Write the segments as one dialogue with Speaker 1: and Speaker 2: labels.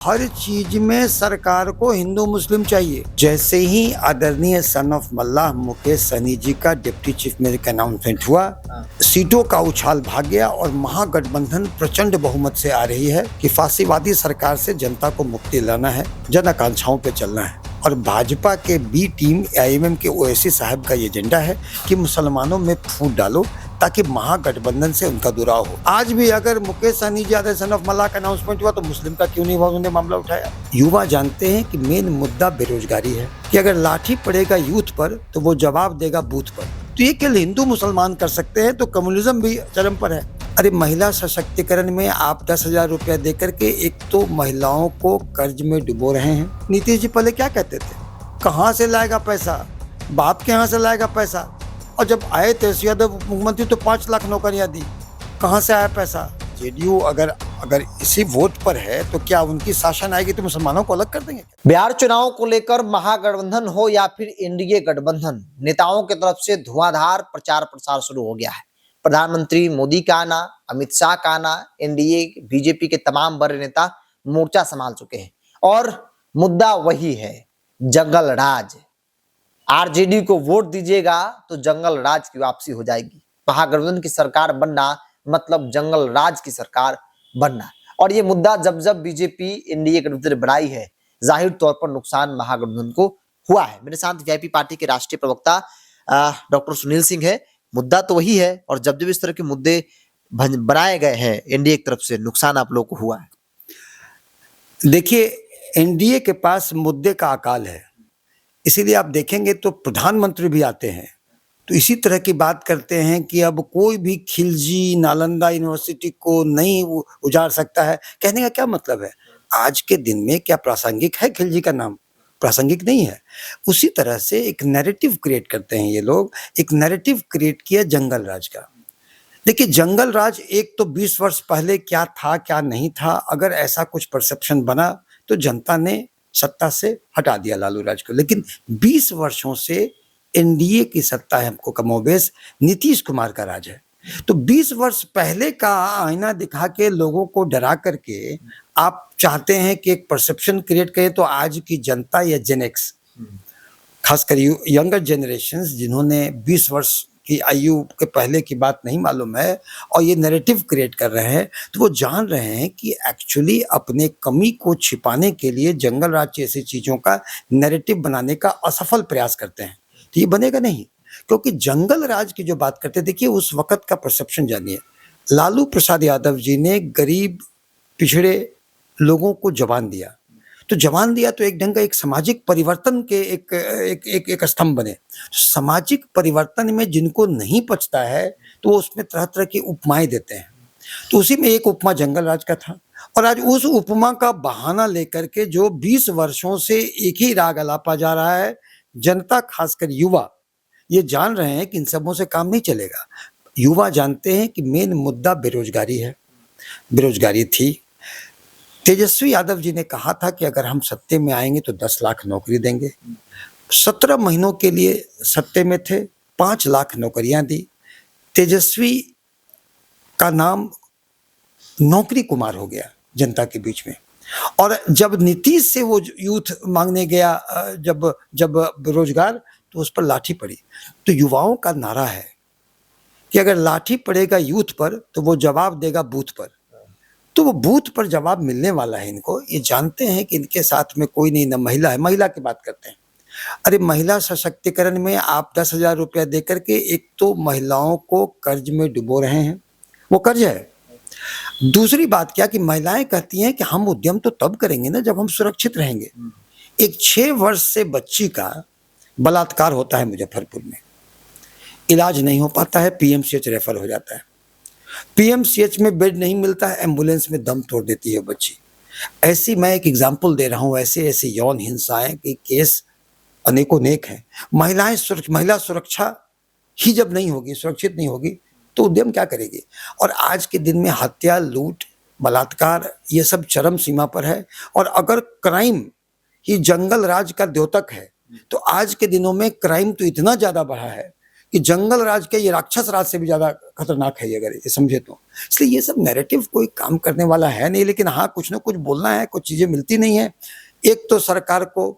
Speaker 1: हर चीज में सरकार को हिंदू मुस्लिम चाहिए। जैसे ही आदरणीय सन ऑफ मल्लाह मुकेश सहनी जी का डिप्टी चीफ मिनिस्टर का अनाउंसमेंट हुआ, सीटों का उछाल भाग गया और महागठबंधन प्रचंड बहुमत से आ रही है कि फांसीवादी सरकार से जनता को मुक्ति लाना है, जन आकांक्षाओं पे चलना है। और भाजपा के बी टीम आईएमएम के ओवैसी साहब का ये एजेंडा है कि मुसलमानों में फूट डालो ताकि महागठबंधन से उनका दुराव हो। आज भी अगर मुकेश सहनी जी आदरणीय सन ऑफ मल्लाह का अनाउंसमेंट हुआ तो मुस्लिम का क्यों नहीं हुआ, उन्होंने मामला उठाया। युवा जानते हैं कि मेन मुद्दा बेरोजगारी है कि अगर लाठी पड़ेगा यूथ पर तो वो जवाब देगा बूथ पर। तो ये केवल हिंदू मुसलमान कर सकते हैं, तो कम्युनिज्म भी चरम पर है। अरे महिला सशक्तिकरण में आप 10,000 रुपया देकर के एक तो महिलाओं को कर्ज में डुबो रहे हैं। नीतीश जी पहले क्या कहते थे, कहाँ से लाएगा पैसा, बाप के यहाँ से लाएगा पैसा। और जब आए तेजस्वी यादव मुख्यमंत्री तो 5 लाख नौकरियां दी, कहाँ से आया पैसा। जेडीयू अगर इसी वोट पर है तो क्या उनकी शासन आएगी तो मुसलमानों को अलग कर देंगे।
Speaker 2: बिहार चुनाव को लेकर महागठबंधन हो या फिर एनडीए गठबंधन, नेताओं की तरफ से धुआंधार प्रचार प्रसार शुरू हो गया है। प्रधानमंत्री मोदी का आना, अमित शाह का आना, एनडीए बीजेपी के तमाम बड़े नेता मोर्चा संभाल चुके हैं और मुद्दा वही है, जंगल राज। आरजेडी को वोट दीजिएगा तो जंगल राज की वापसी हो जाएगी। महागठबंधन की सरकार बनना मतलब जंगल राज की सरकार बनना। और ये मुद्दा जब जब बीजेपी एनडीए गठबंधन बनाई है, जाहिर तौर पर नुकसान महागठबंधन को हुआ है। मेरे साथ वीआईपी पार्टी के राष्ट्रीय प्रवक्ता डॉक्टर सुनील सिंह है। मुद्दा तो वही है और जब जब इस तरह के मुद्दे बनाए गए हैं एनडीए की तरफ से, नुकसान आप लोगों को हुआ है।
Speaker 1: देखिए, एनडीए के पास मुद्दे का अकाल है, इसीलिए आप देखेंगे तो प्रधानमंत्री भी आते हैं तो इसी तरह की बात करते हैं कि अब कोई भी खिलजी नालंदा यूनिवर्सिटी को नहीं उजाड़ सकता है। कहने का क्या मतलब है, आज के दिन में क्या प्रासंगिक है खिलजी का नाम? प्रासंगिक नहीं है। उसी तरह से एक नैरेटिव क्रिएट करते हैं ये लोग। एक नैरेटिव क्रिएट किया जंगल राज का। देखिए, जंगल राज एक तो 20 वर्ष पहले क्या था क्या नहीं था, अगर ऐसा कुछ परसेप्शन बना तो जनता ने सत्ता से हटा दिया लालू राज को। लेकिन 20 वर्षों से एनडीए की सत्ता है, हमको कमोबेश नीतीश कुमार का राज है। तो 20 वर्ष पहले का आईना दिखा के लोगों को डरा करके आप चाहते हैं कि एक परसेप्शन क्रिएट करें। तो आज की जनता या जेनेक्स, खासकर यंगर जनरेशन जिन्होंने 20 वर्ष की आयु के पहले की बात नहीं मालूम है और ये नैरेटिव क्रिएट कर रहे हैं, तो वो जान रहे हैं कि एक्चुअली अपने कमी को छिपाने के लिए जंगल राज जैसी चीजों का नैरेटिव बनाने का असफल प्रयास करते हैं। तो ये बनेगा नहीं, क्योंकि जंगल राज की जो बात करते, देखिए उस वक्त का परसेप्शन जानिए। लालू प्रसाद यादव जी ने गरीब पिछड़े लोगों को जवान दिया, तो जवान दिया तो एक ढंग का एक सामाजिक परिवर्तन के एक स्तंभ बने। सामाजिक परिवर्तन में जिनको नहीं पचता है तो उसमें तरह तरह की उपमाएं देते हैं। तो उसी में एक उपमा जंगल राज का था और आज उस उपमा का बहाना लेकर के जो 20 वर्षों से एक ही राग अलापा जा रहा है, जनता खासकर युवा ये जान रहे हैं कि इन सबों से काम नहीं चलेगा। युवा जानते हैं कि मेन मुद्दा बेरोजगारी है, बेरोजगारी थी। तेजस्वी यादव जी ने कहा था कि अगर हम सत्ते में आएंगे तो 10 लाख नौकरी देंगे। 17 महीनों के लिए सत्ते में थे, 5 लाख नौकरियां दी। तेजस्वी का नाम नौकरी कुमार हो गया जनता के बीच में। और जब नीतीश से वो यूथ मांगने गया जब रोजगार, तो उस पर लाठी पड़ी। तो युवाओं का नारा है कि अगर लाठी पड़ेगा यूथ पर तो वो जवाब देगा बूथ पर। तो वो बूथ पर जवाब मिलने वाला है इनको। ये जानते हैं कि इनके साथ में कोई नहीं, न महिला है। महिला की बात करते हैं, अरे महिला सशक्तिकरण में आप 10,000 रुपया देकर के एक तो महिलाओं को कर्ज में डुबो रहे हैं, वो कर्ज है। दूसरी बात क्या कि महिलाएं कहती हैं कि हम उद्यम तो तब करेंगे ना जब हम सुरक्षित रहेंगे। एक 6 वर्ष से बच्ची का बलात्कार होता है मुजफ्फरपुर में, इलाज नहीं हो पाता है, पीएमसीएच रेफर हो जाता है। पीएमसीएच में बेड नहीं मिलता है, एम्बुलेंस में दम तोड़ देती है बच्ची। ऐसी मैं एक एग्जाम्पल दे रहा हूँ, ऐसे यौन हिंसाएं के केस अनेकों नेक हैं। महिला सुरक्षा ही जब नहीं होगी, सुरक्षित नहीं होगी, तो उद्यम क्या करेगी। और आज के दिन में हत्या, लूट, बलात्कार ये सब चरम सीमा पर है। और अगर क्राइम ही जंगल राज का द्योतक है तो आज के दिनों में क्राइम तो इतना ज्यादा बढ़ा है कि जंगल राज के ये राक्षस राज से भी ज्यादा खतरनाक है ये, अगर ये समझे तो। इसलिए ये सब नैरेटिव कोई काम करने वाला है नहीं, लेकिन हाँ कुछ ना कुछ बोलना है, कुछ चीजें मिलती नहीं है। एक तो सरकार को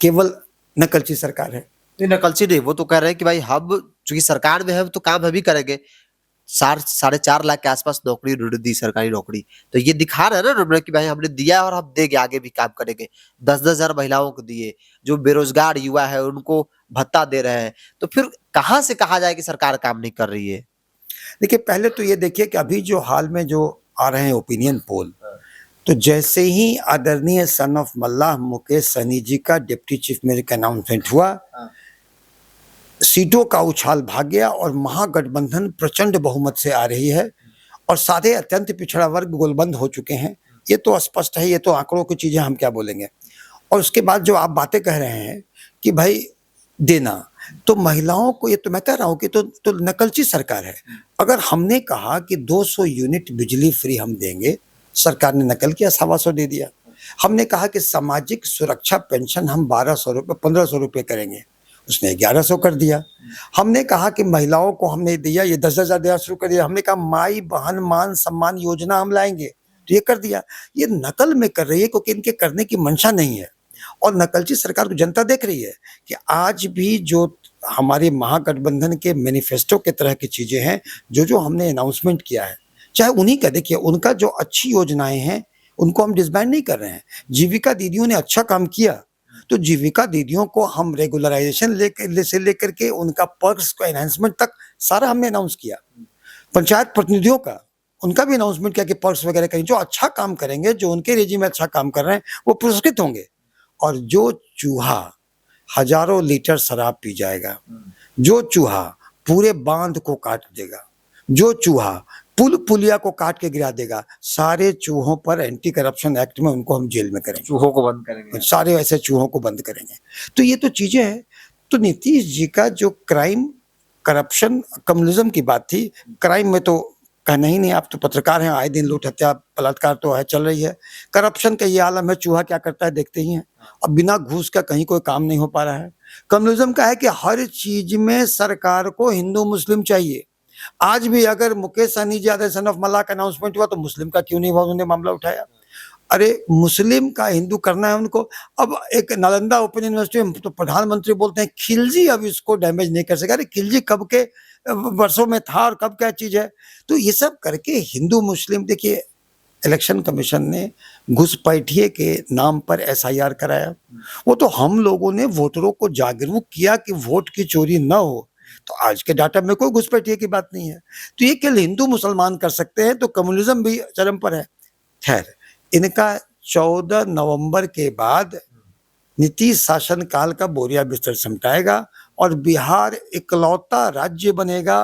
Speaker 1: केवल नकलची सरकार है।
Speaker 2: नहीं, नकलची नहीं, वो तो कह रहे हैं कि भाई हम चूंकि सरकार में है तो काम हम ही करेंगे। 4.5 लाख के आसपास नौकरी उन्होंने दी, सरकारी नौकरी। तो ये दिखा रहे हैं ना उन्होंने कि भाई हमने दिया और हम देंगे, आगे भी काम करेंगे। 10-10 हजार महिलाओं को दिए, जो बेरोजगार युवा है उनको भत्ता दे रहे हैं। तो फिर कहाँ से कहा जाए कि सरकार काम नहीं कर रही है?
Speaker 1: देखिए पहले तो ये देखिए कि अभी जो हाल में जो आ रहे हैं ओपिनियन पोल, तो जैसे ही आदरणीय सन ऑफ मल्लाह मुकेश सहनी जी का डिप्टी चीफ मिनिस्टर का अनाउंसमेंट हुआ, सीटों का उछाल भाग गया और महागठबंधन प्रचंड बहुमत से आ रही है और सारे अत्यंत पिछड़ा वर्ग गोलबंद हो चुके हैं। ये तो स्पष्ट है, ये तो आंकड़ों की चीजें, हम क्या बोलेंगे। और उसके बाद जो आप बातें कह रहे हैं कि भाई देना, तो महिलाओं को, ये तो मैं कह रहा हूं कि तो नकलची सरकार है। अगर हमने कहा कि 200 यूनिट बिजली फ्री हम देंगे, सरकार ने नकल किया, 125 दे दिया। हमने कहा कि सामाजिक सुरक्षा पेंशन हम 1200 रुपये 1500 रुपये करेंगे, उसने 1100 कर दिया। हमने कहा कि महिलाओं को हमने दिया, ये 10,000 देना शुरू कर दिया। हमने कहा माई बहन मान सम्मान योजना हम लाएंगे, तो ये कर दिया। ये नकल में कर रही है क्योंकि इनके करने की मंशा नहीं है। और नकलची सरकार को जनता देख रही है कि आज भी जो हमारे महागठबंधन के मैनिफेस्टो के तरह की चीजें हैं, जो हमने अनाउंसमेंट किया है, चाहे उन्हीं का, देखिए उनका जो अच्छी योजनाएं हैं उनको हम डिसबैंड नहीं कर रहे हैं। जीविका दीदियों ने अच्छा काम किया, तो जीविका दीदियों को हम रेगुलराइजेशन से लेकर के उनका पर्क्स को एनहांसमेंट तक सारा हमने अनाउंस किया। पंचायत प्रतिनिधियों का, उनका भी अनाउंसमेंट किया कि पर्क्स वगैरह करें। जो अच्छा काम करेंगे, जो उनके रेजिम में अच्छा काम कर रहे हैं, वो पुरस्कृत होंगे। और जो चूहा हजारों लीटर शराब पी जाएगा, जो चूहा पूरे बांध को काट देगा, जो चूहा पुल पुलिया को काट के गिरा देगा, सारे चूहों पर एंटी करप्शन एक्ट में उनको हम जेल में करेंगे,
Speaker 2: चूहों को बंद करेंगे,
Speaker 1: सारे ऐसे चूहों को बंद करेंगे। तो ये तो चीजें हैं। तो नीतीश जी का जो क्राइम, करप्शन, कम्युनिज्म की बात थी, क्राइम में तो कहना ही नहीं। आप तो पत्रकार हैं, आए दिन लूट हत्या बलात्कार तो है, चल रही है। करप्शन का ये आलम है, चूहा क्या करता है देखते ही हैं। अब बिना घूस का कहीं कोई काम नहीं हो पा रहा है। कम्युनिज्म का है कि हर चीज में सरकार को हिंदू मुस्लिम चाहिए। आज भी अगर मुकेश सहनी जी सन ऑफ मल्लाह का अनाउंसमेंट हुआ तो मुस्लिम का क्यों नहीं हुआ, उन्होंने मामला उठाया। अरे मुस्लिम का हिंदू करना है उनको। अब एक नालंदा ओपन यूनिवर्सिटी में तो प्रधानमंत्री बोलते हैं खिलजी अब इसको डैमेज नहीं कर सका। अरे खिलजी कब के वर्षों में था और कब क्या चीज है। तो ये सब करके हिंदू मुस्लिम, देखिए इलेक्शन कमीशन ने घुसपैठिए के नाम पर एसआईआर कराया। वो तो हम लोगों ने वोटरों को जागरूक किया कि वोट की चोरी न हो। तो आज के डाटा में कोई घुसपैठिए की बात नहीं है। तो ये केवल हिंदू मुसलमान कर सकते हैं, तो कम्युनिज्म भी चरम पर है। खैर, इनका 14 नवंबर के बाद नीतीश शासन काल का बोरिया बिस्तर समटाएगा और बिहार इकलौता राज्य बनेगा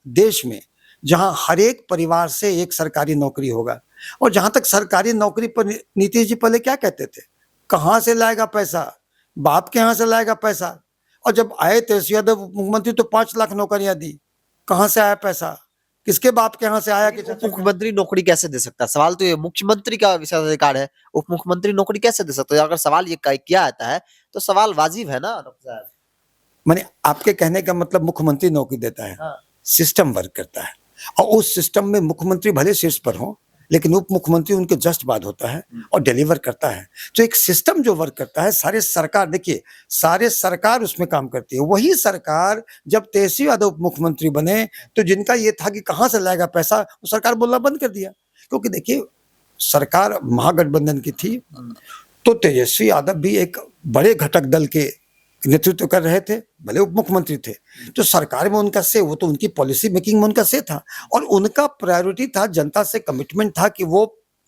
Speaker 1: देश में जहां हर एक परिवार से एक सरकारी नौकरी होगा। और जहां तक सरकारी नौकरी पर नीतीश जी पहले क्या कहते थे, कहां से लाएगा पैसा, बाप के यहां से लाएगा पैसा। और जब आए तेजस्वी यादव मुख्यमंत्री तो 5 लाख नौकरियां दी, कहां से आया पैसा, किसके बाप के यहां से आया। कि
Speaker 2: मुख्यमंत्री नौकरी कैसे दे सकता है? सवाल तो ये मुख्यमंत्री का विशेषाधिकार है, उप मुख्यमंत्री नौकरी कैसे दे सकता है? अगर सवाल ये किया जाता है तो सवाल वाजिब है ना डॉक्टर साहब।
Speaker 1: माने आपके कहने का मतलब मुख्यमंत्री नौकरी देता है,
Speaker 2: हाँ।
Speaker 1: सिस्टम वर्क करता है। और उस सिस्टम में मुख्यमंत्री भले शीर्ष पर हो, लेकिन उप मुख्यमंत्री उनके जस्ट बाद होता है और डिलीवर करता है। तो एक सिस्टम जो वर्क करता है, सारे सरकार, देखिए सारे सरकार उसमें काम करती है। वही सरकार जब तेजस्वी यादव उप मुख्यमंत्री बने तो जिनका ये था कि कहां से लाएगा पैसा, वो सरकार बोलना बंद कर दिया। क्योंकि देखिए सरकार महागठबंधन की थी, तो तेजस्वी यादव भी एक बड़े घटक दल के नेतृत्व कर रहे थे, भले उप मुख्यमंत्री थे। तो सरकार में उनका से, वो तो उनकी पॉलिसी मेकिंग में उनका से था। और उनका प्रायोरिटी था, जनता से कमिटमेंट था कि वो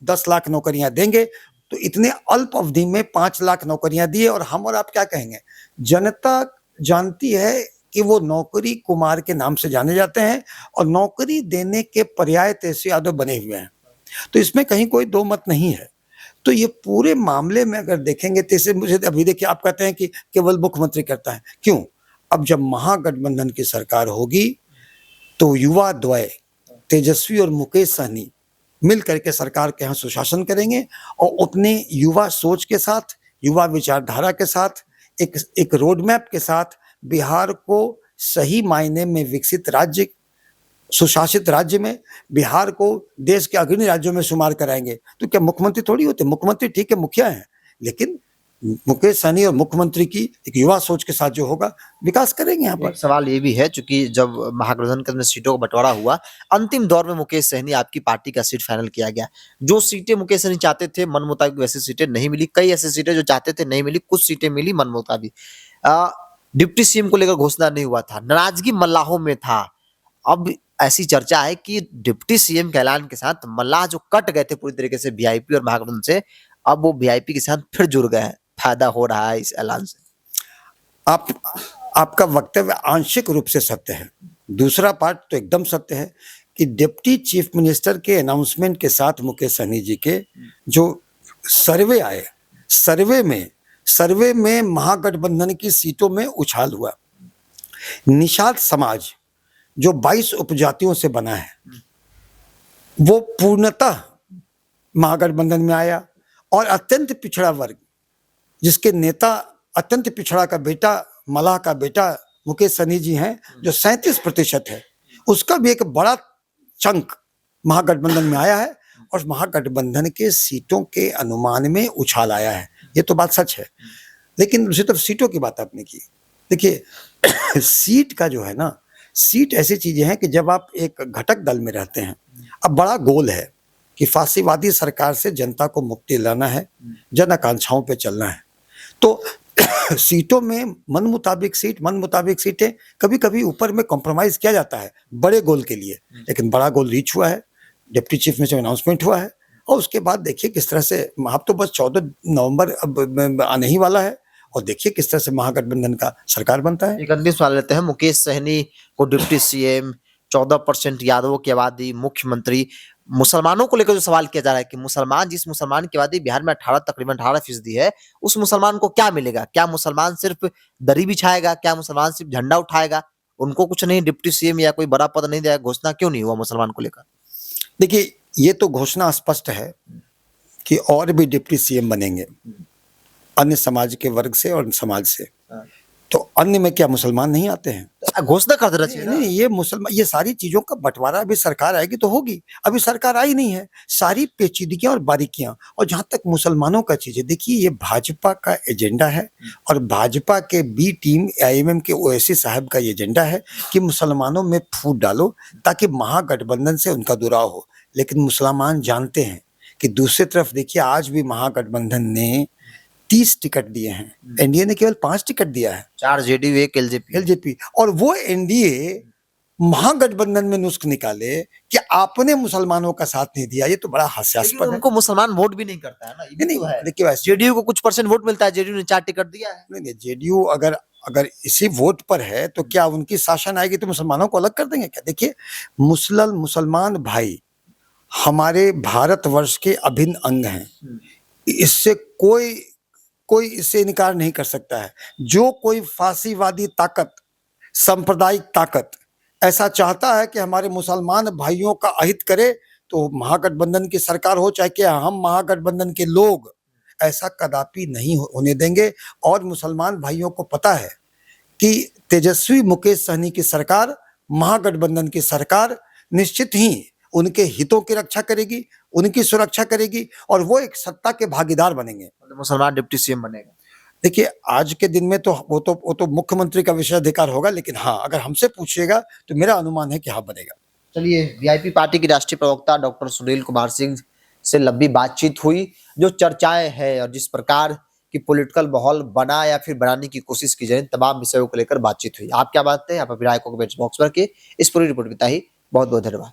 Speaker 1: 10 लाख नौकरियां देंगे। तो इतने अल्प अवधि में 5 लाख नौकरियां दिए। और हम और आप क्या कहेंगे, जनता जानती है कि वो नौकरी कुमार के नाम से जाने जाते हैं और नौकरी देने के पर्याय तेजस्वी यादव बने हुए हैं। तो इसमें कहीं कोई दो मत नहीं है। तो ये पूरे मामले में अगर देखेंगे तो इसे, मुझे अभी देखिए आप कहते हैं कि केवल मुख्यमंत्री करता है, क्यों? अब जब महागठबंधन की सरकार होगी तो युवा द्वय तेजस्वी और मुकेश सहनी मिल करके सरकार के यहाँ सुशासन करेंगे और अपने युवा सोच के साथ, युवा विचारधारा के साथ, एक रोड मैप के साथ बिहार को सही मायने में विकसित राज्य, सुशासित राज्य में बिहार को देश के अग्रणी राज्यों में शुमार कराएंगे। तो क्या मुख्यमंत्री थोड़ी होते, मुख्यमंत्री ठीक है मुखिया हैं, लेकिन मुकेश सहनी और मुख्यमंत्री की एक युवा सोच के साथ जो होगा विकास करेंगे यहाँ पर।
Speaker 2: एक सवाल ये भी है, चूंकि जब महागठबंधन के अंदर सीटों का बंटवारा हुआ, अंतिम दौर में मुकेश सहनी आपकी पार्टी का सीट फाइनल किया गया। जो सीटें मुकेश सहनी चाहते थे मन मुताबिक वैसी सीटें नहीं मिली, कई ऐसी सीटें जो चाहते थे नहीं मिली, कुछ सीटें मिली मन मुताबिक। डिप्टी सीएम को लेकर घोषणा नहीं हुआ था, नाराजगी मल्लाहों में था। अब ऐसी चर्चा है कि डिप्टी सीएम के ऐलान के साथ मल्लाह जो कट गए थे पूरी तरीके से वीआईपी और महागठबंधन से, अब वो वीआईपी के साथ फिर जुड़ गए हैं। फायदा हो रहा है इस ऐलान से।
Speaker 1: आपका वक्तव्य आंशिक रूप से सत्य है, दूसरा पार्ट तो एकदम सत्य है कि डिप्टी चीफ मिनिस्टर के अनाउंसमेंट के साथ मुकेश सहनी जी के जो सर्वे आए, सर्वे में महागठबंधन की सीटों में उछाल हुआ। निषाद समाज जो 22 उपजातियों से बना है वो पूर्णतः महागठबंधन में आया, और अत्यंत पिछड़ा वर्ग जिसके नेता अत्यंत पिछड़ा का बेटा, मलाह का बेटा मुकेश सहनी जी हैं, जो 37% है, उसका भी एक बड़ा चंक महागठबंधन में आया है, और महागठबंधन के सीटों के अनुमान में उछाल आया है। ये तो बात सच है। लेकिन दूसरी तरफ सीटों की बात आपने की, देखिए सीट का जो है ना, सीट ऐसी चीजें हैं कि जब आप एक घटक दल में रहते हैं, अब बड़ा गोल है कि फांसीवादी सरकार से जनता को मुक्ति लाना है, जन आकांक्षाओं पे चलना है। तो सीटों में मन मुताबिक सीटें कभी कभी ऊपर में कॉम्प्रोमाइज किया जाता है बड़े गोल के लिए, लेकिन बड़ा गोल रीच हुआ है, डिप्टी चीफ मिनिस्टर अनाउंसमेंट हुआ है, और उसके बाद देखिए किस तरह से, अब तो बस 14 नवंबर अब आने ही वाला है, और देखिए किस तरह से महागठबंधन का सरकार बनता है।
Speaker 2: एक अंतिम सवाल लेते हैं, मुकेश सहनी को डिप्टी सीएम, 14% यादवों की आबादी, मुख्यमंत्री, मुसलमानों को लेकर जो सवाल किया जा रहा है कि जिस मुसलमान की आबादी बिहार में तकरीबन 18% है, उस मुसलमान को क्या मिलेगा? क्या मुसलमान सिर्फ दरी बिछाएगा? क्या मुसलमान सिर्फ झंडा उठाएगा? उनको कुछ नहीं, डिप्टी सीएम या कोई बड़ा पद नहीं दिया? घोषणा क्यों नहीं हुआ मुसलमान को लेकर?
Speaker 1: देखिए ये तो घोषणा स्पष्ट है कि और भी डिप्टी सीएम बनेंगे अन्य समाज के वर्ग से और समाज से। तो अन्य में क्या मुसलमान नहीं आते हैं?
Speaker 2: घोषणा कर देना चाहिए।
Speaker 1: नहीं, ये सारी चीजों का बंटवारा अभी सरकार आएगी तो होगी, अभी सरकार आई नहीं है। सारी पेचीदगियां और बारीकियां, और जहां तक मुसलमानों का चीज है, देखिए ये भाजपा का एजेंडा है, और भाजपा के बी टीम आईएमएम के ओवैसी साहब का ये एजेंडा है कि मुसलमानों में फूट डालो ताकि महागठबंधन से उनका दुराव हो। लेकिन मुसलमान जानते हैं कि दूसरी तरफ देखिए आज भी महागठबंधन ने 30 टिकट दिए हैं, एनडीए ने केवल 5 टिकट दिया है,
Speaker 2: 4 जेडीयू, 1 एलजेपी,
Speaker 1: और वो एनडीए महागठबंधन में नुस्ख निकाले कि आपने मुसलमानों का साथ नहीं दिया। ये तो बड़ा हास्यास्पद है।
Speaker 2: उनको मुसलमान वोट भी नहीं करता है ना, ये
Speaker 1: नहीं,
Speaker 2: तो है।
Speaker 1: देखिए
Speaker 2: जेडीयू को कुछ % वोट मिलता है, जेडीयू ने 4 टिकट दिया है।
Speaker 1: नहीं, जेडीयू अगर इसी वोट पर है तो क्या उनकी शासन आएगी तो मुसलमानों को अलग कर देंगे क्या? देखिए मुसलमान भाई हमारे भारतवर्ष के अभिन्न अंग हैं, इससे कोई इससे इनकार नहीं कर सकता है। जो कोई फांसीवादी ताकत, सांप्रदायिक ताकत ऐसा चाहता है कि हमारे मुसलमान भाइयों का अहित करे, तो महागठबंधन की सरकार हो चाहे कि हम महागठबंधन के लोग ऐसा कदापि नहीं होने देंगे। और मुसलमान भाइयों को पता है कि तेजस्वी मुकेश सहनी की सरकार, महागठबंधन की सरकार निश्चित ही उनके हितों की रक्षा करेगी, उनकी सुरक्षा करेगी, और वो एक सत्ता के भागीदार बनेंगे।
Speaker 2: मुसलमान डिप्टी सीएम बनेगा।
Speaker 1: देखिए आज के दिन में तो वो तो मुख्यमंत्री का विशेषाधिकार होगा, लेकिन हाँ अगर हमसे पूछिएगा तो मेरा अनुमान है कि हाँ बनेगा।
Speaker 2: चलिए, वीआईपी पार्टी की राष्ट्रीय प्रवक्ता डॉक्टर सुनील कुमार सिंह से लंबी बातचीत हुई, जो चर्चाएं हैं और जिस प्रकार की पॉलिटिकल माहौल बना या फिर बनाने की कोशिश की जाए, तमाम विषयों को लेकर बातचीत हुई। आप क्या बात है, आप अभिप्राय को कमेंट बॉक्स में रखिए। इस पूरी रिपोर्ट में बहुत बहुत धन्यवाद।